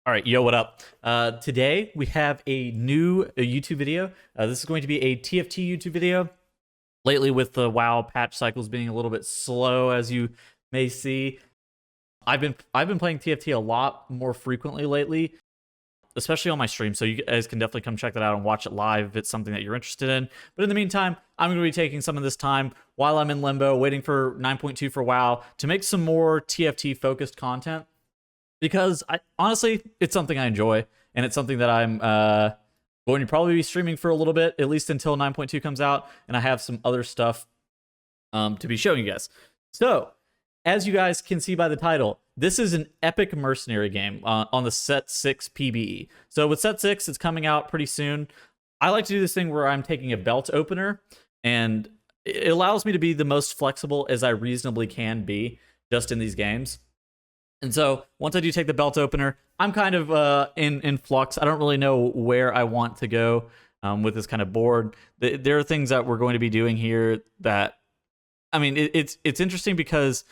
All right, yo, what up? Today we have a new YouTube video. This is going to be a TFT YouTube video. Lately, with the WoW patch cycles being a little bit slow, as you may see, I've been playing TFT a lot more frequently lately, especially on my stream. So you guys can definitely come check that out and watch it live if it's something that you're interested in. But in the meantime, I'm going to be taking some of this time while I'm in limbo, waiting for 9.2 for WoW to make some more TFT focused content because honestly, it's something I enjoy, and it's something that I'm going to probably be streaming for a little bit, at least until 9.2 comes out, and I have some other stuff to be showing you guys. So, as you guys can see by the title, this is an epic mercenary game on the Set 6 PBE. So with Set 6, it's coming out pretty soon. I like to do this thing where I'm taking a belt opener, and it allows me to be the most flexible as I reasonably can be just in these games. And so once I do take the belt opener, I'm kind of in flux. I don't really know where I want to go with this kind of board. There are things that we're going to be doing here that, I mean, it's interesting because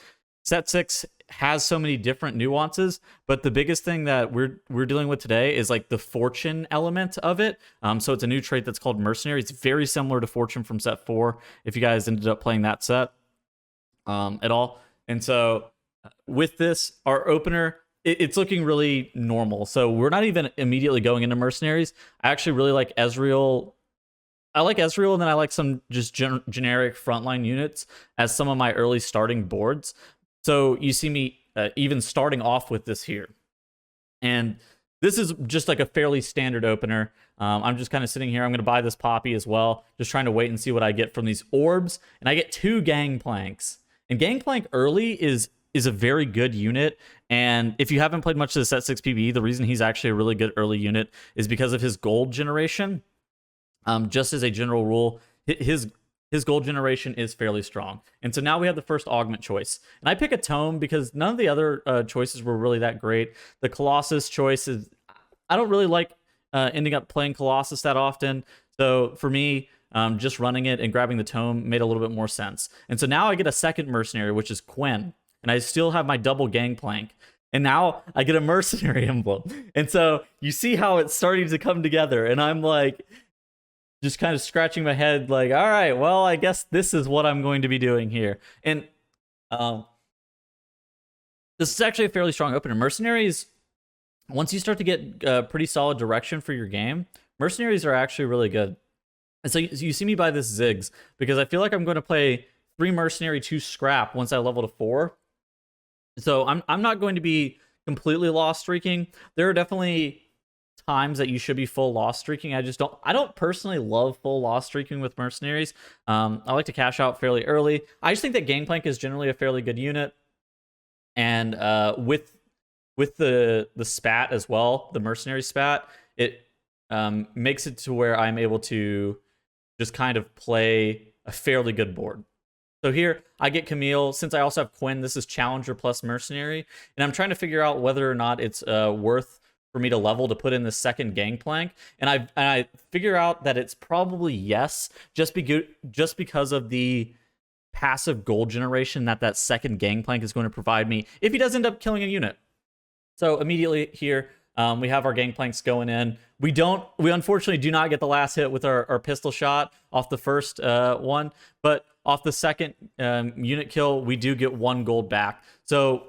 Set 6 has so many different nuances, but the biggest thing that we're dealing with today is like the fortune element of it. So it's a new trait that's called Mercenary. It's very similar to Fortune from Set 4, if you guys ended up playing that set at all. And so with this, our opener, it's looking really normal. So we're not even immediately going into Mercenaries. I actually really like Ezreal. I like Ezreal, and then I like some just generic frontline units as some of my early starting boards. So you see me even starting off with this here. And this is just like a fairly standard opener. I'm just kind of sitting here. I'm going to buy this Poppy as well, just trying to wait and see what I get from these orbs. And I get 2 Gangplanks. And Gangplank early is a very good unit, and if you haven't played much of the Set 6 PBE, the reason he's actually a really good early unit is because of his gold generation. Just as a general rule, his gold generation is fairly strong. And so now we have the first augment choice. And I pick a tome because none of the other choices were really that great. The Colossus choice is, I don't really like ending up playing Colossus that often. So for me, just running it and grabbing the tome made a little bit more sense. And so now I get a second mercenary, which is Quen. And I still have my double Gangplank. And now I get a mercenary emblem. And so you see how it's starting to come together. And I'm like, just kind of scratching my head like, all right, well, I guess this is what I'm going to be doing here. And this is actually a fairly strong opener. Mercenaries, once you start to get pretty solid direction for your game, mercenaries are actually really good. And so you see me buy this Ziggs because I feel like I'm going to play 3 mercenary, 2 scrap once I level to 4. So I'm not going to be completely lost streaking. There are definitely times that you should be full lost streaking. I don't personally love full lost streaking with mercenaries. I like to cash out fairly early. I just think that Gangplank is generally a fairly good unit. And with the spat as well, the mercenary spat, it makes it to where I'm able to just kind of play a fairly good board. So here, I get Camille. Since I also have Quen, this is Challenger plus Mercenary. And I'm trying to figure out whether or not it's worth for me to level to put in the second Gangplank. And I figure out that it's probably yes, just because of the passive gold generation that second Gangplank is going to provide me if he does end up killing a unit. So immediately here, we have our Gangplanks going in. We unfortunately do not get the last hit with our pistol shot off the first one, but off the second unit kill, we do get 1 gold back. So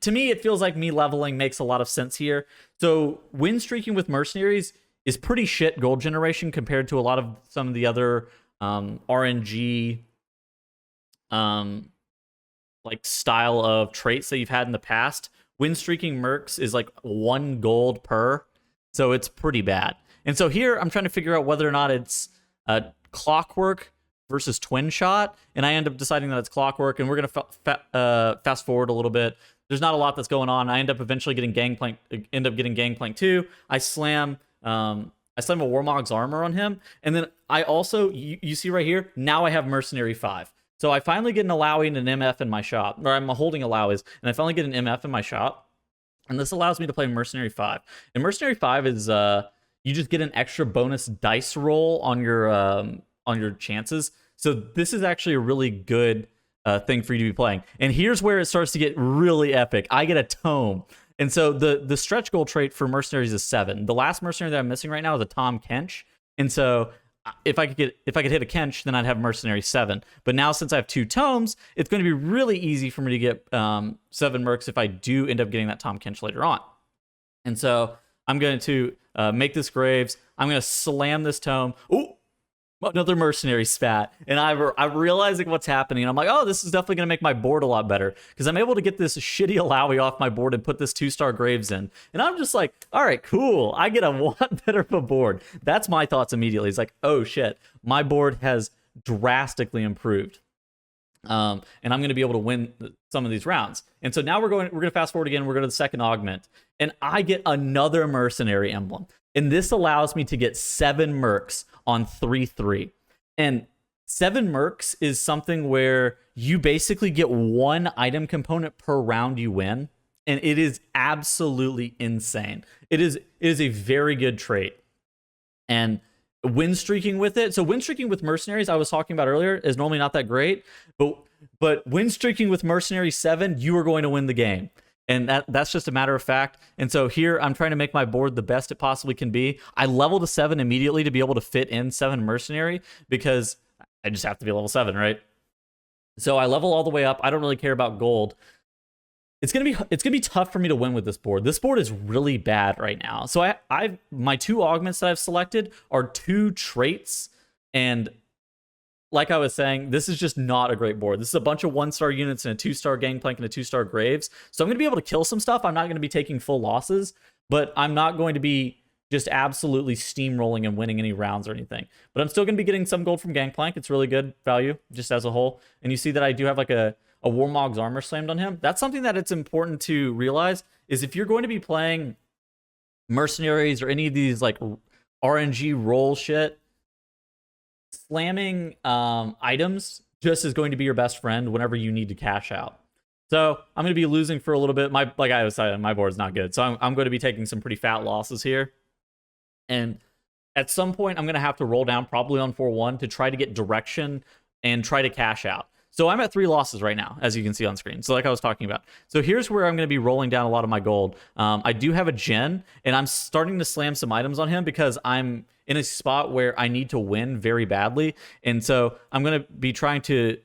to me, it feels like me leveling makes a lot of sense here. So win streaking with mercenaries is pretty shit gold generation compared to a lot of some of the other RNG like style of traits that you've had in the past. Win streaking mercs is like 1 gold per, so it's pretty bad. And so here I'm trying to figure out whether or not it's clockwork versus twin shot, and I end up deciding that it's clockwork. And we're gonna fast forward a little bit. There's not a lot that's going on. I end up eventually getting Gangplank 2. I slam a Warmog's armor on him, and then I also you see right here, now I have Mercenary 5. So I finally get an Alawi and an MF in my shop, or I'm holding Alawis, and I finally get an MF in my shop, and this allows me to play Mercenary 5. And Mercenary 5 is you just get an extra bonus dice roll on your chances. So this is actually a really good thing for you to be playing. And here's where it starts to get really epic. I get a tome. And so the stretch goal trait for mercenaries is 7. The last mercenary that I'm missing right now is a Tom Kench. And so if I could hit a Kench, then I'd have mercenary 7. But now since I have 2 tomes, it's going to be really easy for me to get 7 mercs if I do end up getting that Tom Kench later on. And so I'm going to make this Graves. I'm going to slam this tome. Ooh, another mercenary spat. And I'm realizing what's happening. And I'm like, oh, this is definitely going to make my board a lot better. Because I'm able to get this shitty Alawi off my board and put this 2-star Graves in. And I'm just like, all right, cool. I get a lot better of a board. That's my thoughts immediately. It's like, oh, shit. My board has drastically improved. And I'm going to be able to win some of these rounds. And so now we're going to fast forward again. We're going to the second augment. And I get another mercenary emblem. And this allows me to get 7 mercs on 3/3. And 7 mercs is something where you basically get 1 item component per round you win. And it is absolutely insane. It is a very good trait. And win streaking with it. So win streaking with mercenaries I was talking about earlier is normally not that great. But win streaking with mercenary 7, you are going to win the game. And that's just a matter of fact. And so here I'm trying to make my board the best it possibly can be. I leveled to 7 immediately to be able to fit in 7 mercenary because I just have to be level 7, right? So I level all the way up. I don't really care about gold. It's gonna be tough for me to win with this board. This board is really bad right now. So my 2 augments that I've selected are 2 traits, and like I was saying, this is just not a great board. This is a bunch of 1-star units and a 2-star Gangplank and a 2-star Graves. So I'm going to be able to kill some stuff. I'm not going to be taking full losses, but I'm not going to be just absolutely steamrolling and winning any rounds or anything. But I'm still going to be getting some gold from Gangplank. It's really good value just as a whole. And you see that I do have like a Warmog's armor slammed on him. That's something that it's important to realize is if you're going to be playing mercenaries or any of these like RNG roll shit, slamming items just is going to be your best friend whenever you need to cash out. So I'm going to be losing for a little bit. Like I was saying, my board's not good. So I'm going to be taking some pretty fat losses here. And at some point, I'm going to have to roll down probably on 4-1 to try to get direction and try to cash out. So I'm at 3 losses right now, as you can see on screen. So like I was talking about. So here's where I'm going to be rolling down a lot of my gold. I do have a Gen, and I'm starting to slam some items on him because I'm in a spot where I need to win very badly. And so I'm going to be trying to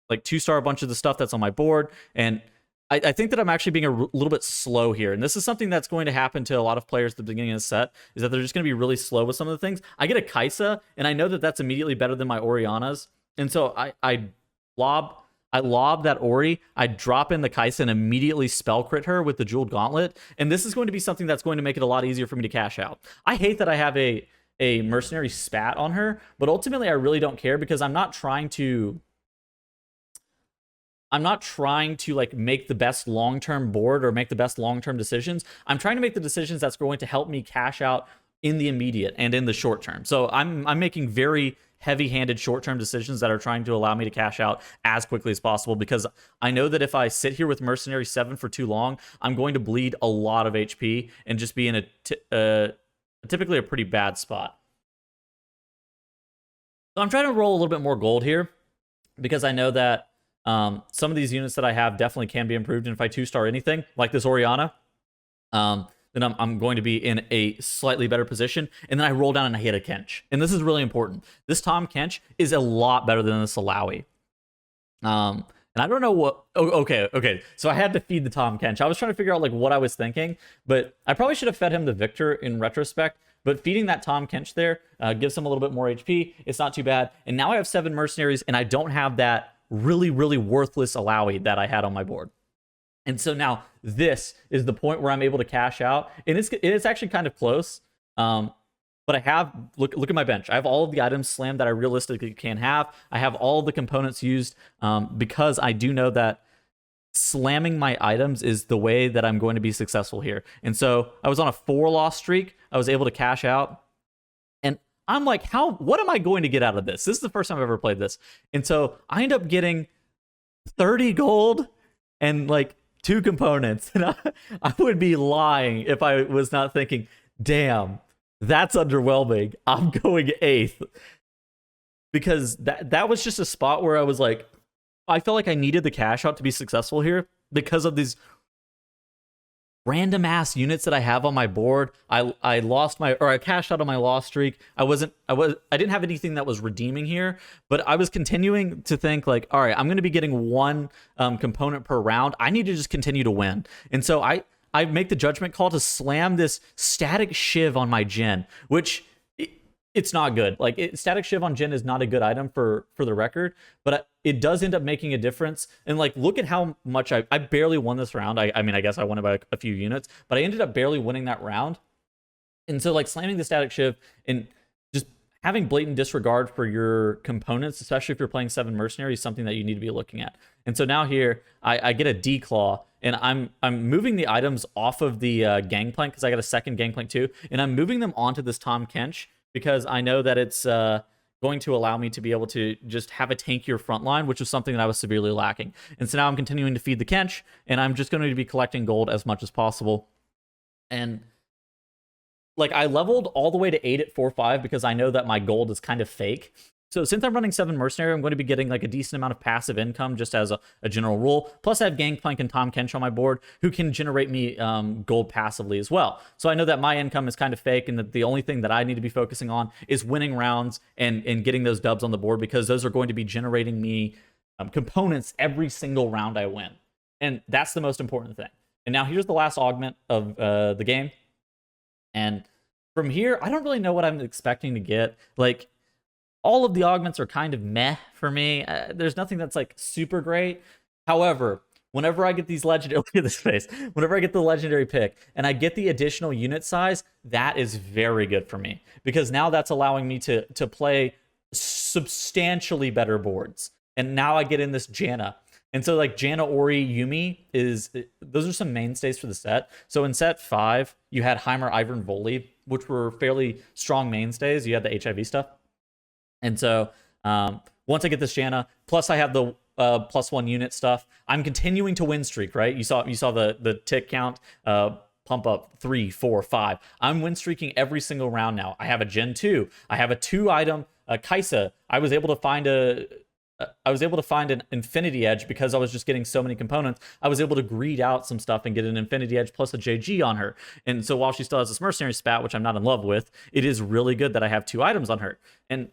like 2-star a bunch of the stuff that's on my board. And I think that I'm actually being a little bit slow here. And this is something that's going to happen to a lot of players at the beginning of the set, is that they're just going to be really slow with some of the things. I get a Kaisa, and I know that that's immediately better than my Orianas. And so I lob that Ori, I drop in the Kaisa and immediately spell crit her with the Jeweled Gauntlet. And this is going to be something that's going to make it a lot easier for me to cash out. I hate that I have a mercenary spat on her, but ultimately I really don't care because I'm not trying to like make the best long-term board or make the best long-term decisions. I'm trying to make the decisions that's going to help me cash out in the immediate and in the short term. So I'm making very heavy-handed short-term decisions that are trying to allow me to cash out as quickly as possible because I know that if I sit here with Mercenary 7 for too long, I'm going to bleed a lot of HP and just be in typically a pretty bad spot. So I'm trying to roll a little bit more gold here because I know that some of these units that I have definitely can be improved. And if I 2-star anything, like this Oriana, then I'm going to be in a slightly better position. And then I roll down and I hit a Kench. And this is really important. This Tom Kench is a lot better than this Alawi. And I don't know what... Oh, okay. So I had to feed the Tom Kench. I was trying to figure out like what I was thinking, but I probably should have fed him the Victor in retrospect. But feeding that Tom Kench there gives him a little bit more HP. It's not too bad. And now I have 7 mercenaries, and I don't have that really, really worthless Alawi that I had on my board. And so now this is the point where I'm able to cash out. And it's actually kind of close. But I have, look at my bench. I have all of the items slammed that I realistically can have. I have all of the components used because I do know that slamming my items is the way that I'm going to be successful here. And so I was on a 4-loss streak. I was able to cash out. And I'm like, what am I going to get out of this? This is the first time I've ever played this. And so I end up getting 30 gold and like 2 components. And I would be lying if I was not thinking, damn, that's underwhelming. I'm going 8th. Because that was just a spot where I was like, I felt like I needed the cash out to be successful here because of these random ass units that I have on my board. I lost my, or I cashed out on my loss streak. I didn't have anything that was redeeming here, but I was continuing to think like, all right, I'm going to be getting one component per round. I need to just continue to win. And so I make the judgment call to slam this static shiv on my Jin, which it's not good. Like static shiv on Jin is not a good item for the record, but it does end up making a difference. And like, look at how much I barely won this round. I mean, I guess I won by a few units, but I ended up barely winning that round. And so like slamming the static shiv and just having blatant disregard for your components, especially if you're playing 7 mercenaries, is something that you need to be looking at. And so now here I get a D-claw, and I'm moving the items off of the gangplank because I got a second gangplank too, and I'm moving them onto this Tahm Kench because I know that it's going to allow me to be able to just have a tankier front line, which was something that I was severely lacking. And so now I'm continuing to feed the Kench, and I'm just going to be collecting gold as much as possible. And like, I leveled all the way to 8 at 4-5 because I know that my gold is kind of fake. So since I'm running 7 mercenary, I'm going to be getting like a decent amount of passive income just as a general rule. Plus I have Gangplank and Tahm Kench on my board who can generate me gold passively as well. So I know that my income is kind of fake and that the only thing that I need to be focusing on is winning rounds and getting those dubs on the board, because those are going to be generating me components every single round I win. And that's the most important thing. And now here's the last augment of the game. And from here, I don't really know what I'm expecting to get. Like, all of the augments are kind of meh for me. There's nothing that's like super great. However, whenever I get these legendary, look at this face. Whenever I get the legendary pick and I get the additional unit size, that is very good for me, because now that's allowing me to play substantially better boards. And now I get in this Janna. And so like Janna, Ori, Yumi those are some mainstays for the set. So in set 5, you had Heimer, Ivern, Voli, which were fairly strong mainstays. You had the HIV stuff. And so once I get this Janna, plus I have the +1 unit stuff, I'm continuing to win streak, right? You saw the tick count pump up 3, 4, 5. I'm win streaking every single round now. I have a Gen 2. I have a 2-item Kaisa. I was able to find an Infinity Edge because I was just getting so many components. I was able to greed out some stuff and get an Infinity Edge plus a JG on her. And so while she still has this Mercenary spat, which I'm not in love with, it is really good that I have 2 items on her. And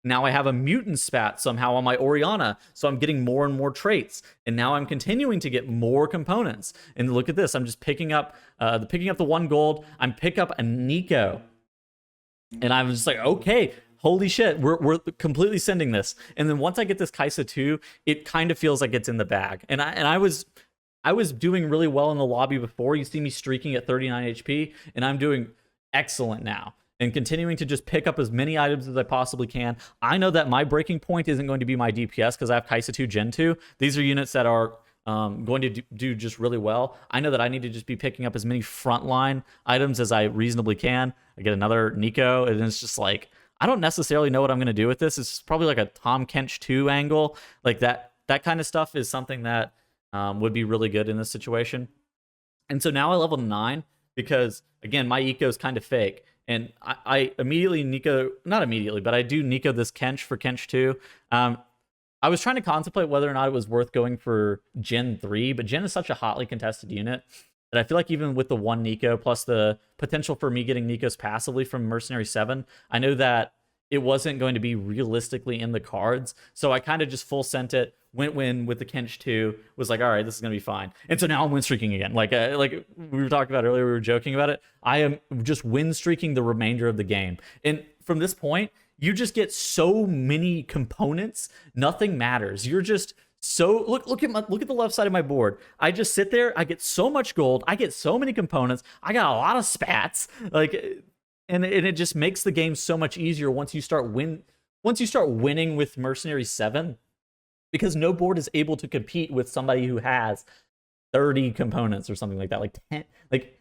now I have a mutant spat somehow on my Orianna, so I'm getting more and more traits. And now I'm continuing to get more components. And look at this, I'm just picking up the 1 gold. I'm picking up a Nico. And I'm just like, okay, holy shit, we're completely sending this. And then once I get this Kaisa 2, it kind of feels like it's in the bag. And I was doing really well in the lobby before. You see me streaking at 39 HP, and I'm doing excellent now. And continuing to just pick up as many items as I possibly can. I know that my breaking point isn't going to be my DPS because I have Kaisa 2, Gen 2. These are units that are going to do just really well. I know that I need to just be picking up as many frontline items as I reasonably can. I get another Nico, and it's just like, I don't necessarily know what I'm going to do with this. It's probably like a Tahm Kench 2 angle. Like that kind of stuff is something that would be really good in this situation. And so now I level 9 because, again, my eco is kind of fake. And I immediately Nico, not immediately, but I do Nico this Kench for Kench 2. I was trying to contemplate whether or not it was worth going for Gen 3, but Gen is such a hotly contested unit that I feel like even with the 1 Nico, plus the potential for me getting Nikos passively from Mercenary 7, I know that it wasn't going to be realistically in the cards. So I kind of just full sent it, went win with the Kench 2, was like, all right, this is going to be fine. And so now I'm win streaking again. Like we were talking about earlier, we were joking about it. I am just win streaking the remainder of the game. And from this point, you just get so many components, nothing matters. You're just so look at the left side of my board. I just sit there, I get so much gold, I get so many components, I got a lot of spats, like, and it just makes the game so much easier once you start winning with Mercenary 7, because no board is able to compete with somebody who has 30 components or something like that, like 10, like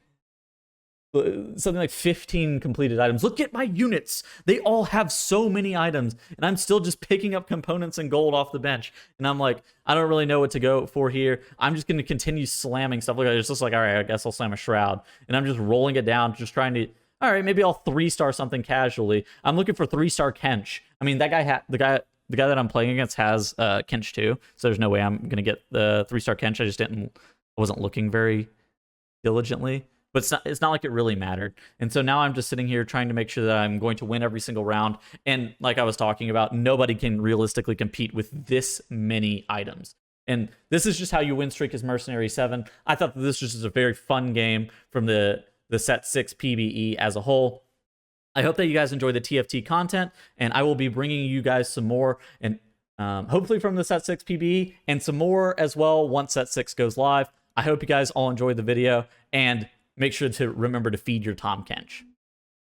something like 15 completed items. Look at my units. They all have so many items, and I'm still just picking up components and gold off the bench. And I'm like, I don't really know what to go for here. I'm just going to continue slamming stuff. Look, it's just like, all right, I guess I'll slam a Shroud. And I'm just rolling it down, just trying to, all right, maybe I'll 3-star something casually. I'm looking for 3-star Kench. I mean, that guy the guy that I'm playing against has Kench too, so there's no way I'm going to get the 3-star Kench. I wasn't looking very diligently, but it's not like it really mattered. And so now I'm just sitting here trying to make sure that I'm going to win every single round. And like I was talking about, nobody can realistically compete with this many items. And this is just how you win streak as Mercenary 7. I thought that this was just a very fun game from the set 6 PBE as a whole. I hope that you guys enjoy the TFT content, and I will be bringing you guys some more, and hopefully from the set 6 PBE, and some more as well once set 6 goes live. I hope you guys all enjoyed the video, and make sure to remember to feed your Tom Kench.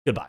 Goodbye.